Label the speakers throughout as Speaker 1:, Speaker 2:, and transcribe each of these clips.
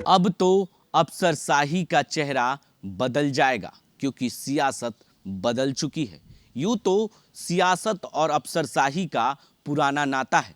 Speaker 1: अब तो अफसरशाही का चेहरा बदल जाएगा क्योंकि सियासत बदल चुकी है। यूं तो सियासत और अफसरशाही का पुराना नाता है।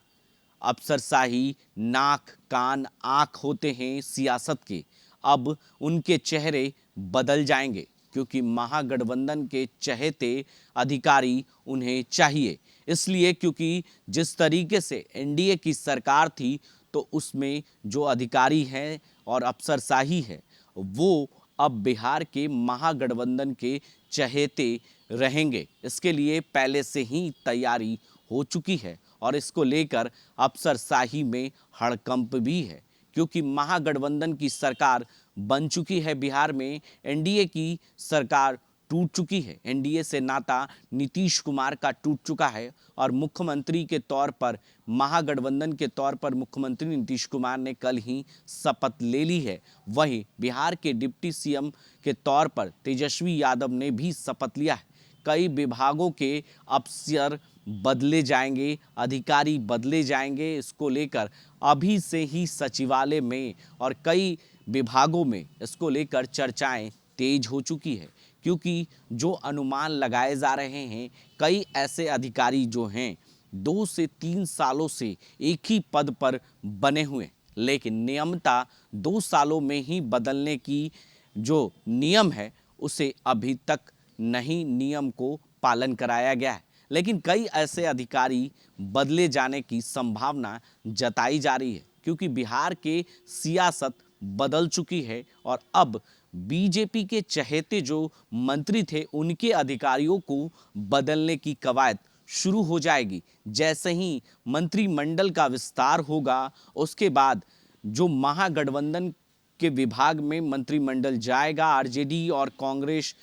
Speaker 1: अफसरशाही नाक कान आंख होते हैं सियासत के। अब उनके चेहरे बदल जाएंगे क्योंकि महागठबंधन के चहेते अधिकारी उन्हें चाहिए। इसलिए क्योंकि जिस तरीके से एनडीए की सरकार थी तो उसमें जो अधिकारी हैं और अफसरशाही है वो अब बिहार के महागठबंधन के चहेते रहेंगे। इसके लिए पहले से ही तैयारी हो चुकी है और इसको लेकर अफसरशाही में हड़कंप भी है क्योंकि महागठबंधन की सरकार बन चुकी है। बिहार में एनडीए की सरकार टूट चुकी है। एनडीए से नाता नीतीश कुमार का टूट चुका है और मुख्यमंत्री के तौर पर महागठबंधन के तौर पर मुख्यमंत्री नीतीश कुमार ने कल ही शपथ ले ली है। वहीं बिहार के डिप्टी सीएम के तौर पर तेजस्वी यादव ने भी शपथ लिया है। कई विभागों के अफसर बदले जाएंगे, अधिकारी बदले जाएंगे। इसको लेकर अभी से ही सचिवालय में और कई विभागों में इसको लेकर चर्चाएं तेज हो चुकी है क्योंकि जो अनुमान लगाए जा रहे हैं, कई ऐसे अधिकारी जो हैं 2 से 3 सालों से एक ही पद पर बने हुए, लेकिन नियमता 2 सालों में ही बदलने की जो नियम है उसे अभी तक नहीं नियम को पालन कराया गया है। लेकिन कई ऐसे अधिकारी बदले जाने की संभावना जताई जा रही है क्योंकि बिहार के सियासत बदल चुकी है और अब बीजेपी के चहेते जो मंत्री थे उनके अधिकारियों को बदलने की कवायद शुरू हो जाएगी। जैसे ही मंत्रिमंडल का विस्तार होगा उसके बाद जो महागठबंधन के विभाग में मंत्रिमंडल जाएगा, आरजेडी और कांग्रेस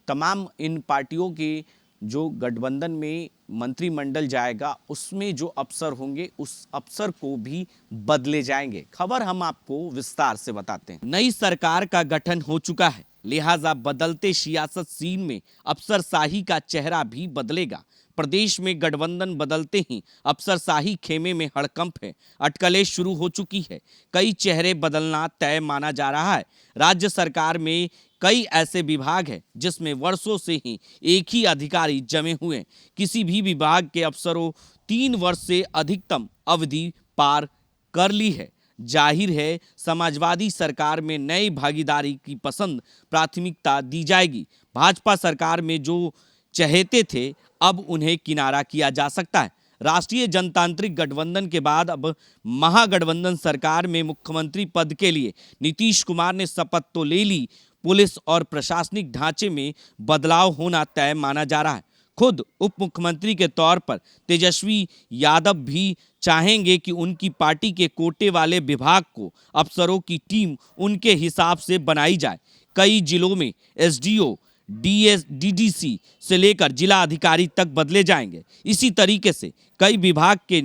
Speaker 1: तमाम इन पार्टियों के जो गठबंधन में मंत्रिमंडल जाएगा उसमें जो अफसर होंगे उस अफसर को भी बदले जाएंगे। खबर हम आपको विस्तार से बताते हैं। नई सरकार का गठन हो चुका है, लिहाजा बदलते सियासत सीन में अफसरशाही का चेहरा भी बदलेगा। प्रदेश में गठबंधन बदलते ही अफसरशाही खेमे में हड़कंप है, अटकलें शुरू हो चुकी है। कई चेहरे बदलना तय माना जा रहा है। राज्य सरकार में कई ऐसे विभाग हैं जिसमें वर्षों से ही एक ही अधिकारी जमे हुए हैं। किसी भी विभाग के अफसरों 3 वर्ष से अधिकतम अवधि पार कर ली है। जाहिर है समाजवादी सरकार में नई भागीदारी की पसंद प्राथमिकता दी जाएगी। भाजपा सरकार में जो चहेते थे अब उन्हें किनारा किया जा सकता है। राष्ट्रीय जनतांत्रिक गठबंधन के बाद अब महागठबंधन सरकार में मुख्यमंत्री पद के लिए नीतीश कुमार ने शपथ तो ले ली। पुलिस और प्रशासनिक ढांचे में बदलाव होना तय माना जा रहा है। खुद उप मुख्यमंत्री के तौर पर तेजस्वी यादव भी चाहेंगे कि उनकी पार्टी के कोटे वाले विभाग को अफसरों की टीम उनके हिसाब से बनाई जाए। कई जिलों में एसडीओ, डीडीसी से लेकर जिला अधिकारी तक बदले जाएंगे। इसी तरीके से कई विभाग के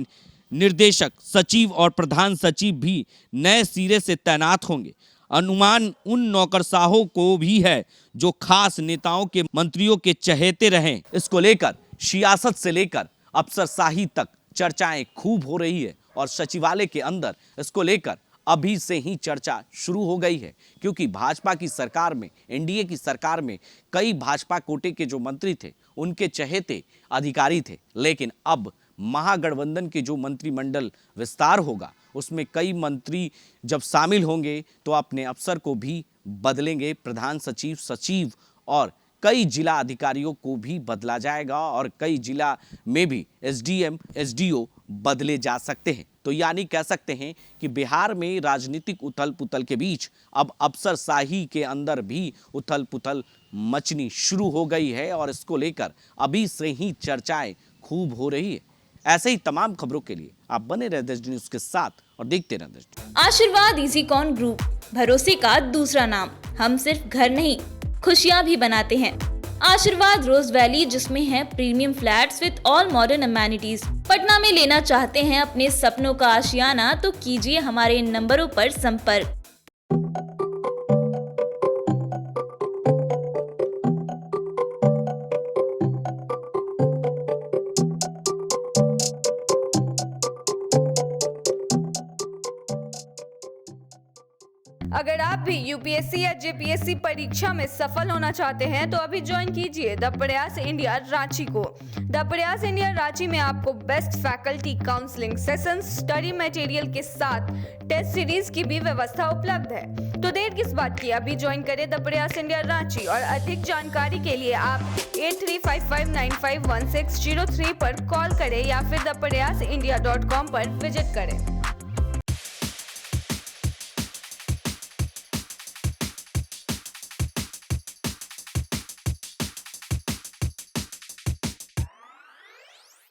Speaker 1: निर्देशक, सचिव और प्रधान सचिव भी नए सिरे से तैनात होंगे। अनुमान उन नौकरशाहों को भी है जो खास नेताओं के मंत्रियों के चहेते रहें। इसको लेकर सियासत से लेकर अफसरशाही तक चर्चाएं खूब हो रही है और सचिवालय के अंदर इसको लेकर अभी से ही चर्चा शुरू हो गई है क्योंकि भाजपा की सरकार में, एनडीए की सरकार में कई भाजपा कोटे के जो मंत्री थे उनके चहेते अधिकारी थे, लेकिन अब महागठबंधन के जो मंत्रिमंडल विस्तार होगा उसमें कई मंत्री जब शामिल होंगे तो अपने अफसर को भी बदलेंगे। प्रधान सचिव, सचिव और कई जिला अधिकारियों को भी बदला जाएगा और कई जिला में भी एसडीएम, एसडीओ बदले जा सकते हैं। तो यानी कह सकते हैं कि बिहार में राजनीतिक उथल पुथल के बीच अब अफसरशाही के अंदर भी उथल पुथल मचनी शुरू हो गई है और इसको लेकर अभी से ही चर्चाएं खूब हो रही है। ऐसे ही तमाम खबरों के लिए आप बने रहे देश न्यूज के साथ और देखते रहे देश न्यूज।
Speaker 2: आशीर्वाद इजीकॉन ग्रुप, भरोसे का दूसरा नाम। हम सिर्फ घर नहीं, खुशियां भी बनाते हैं। आशीर्वाद रोज वैली, जिसमें है premium flats with all modern amenities. Patna में लेना चाहते हैं अपने सपनों का आशियाना, तो कीजिए हमारे इन नंबरों पर संपर्क।
Speaker 3: अगर आप भी यूपीएससी या जेपीएससी परीक्षा में सफल होना चाहते हैं तो अभी ज्वाइन कीजिए द प्रयास इंडिया रांची को। द प्रयास इंडिया रांची में आपको best faculty, counselling sessions, study material के साथ टेस्ट सीरीज की भी व्यवस्था उपलब्ध है। तो देर किस बात की, अभी ज्वाइन करें द प्रयास इंडिया रांची और अधिक जानकारी के लिए आप 8355951603 पर कॉल करें या फिर thepryasindia.com पर विजिट करें।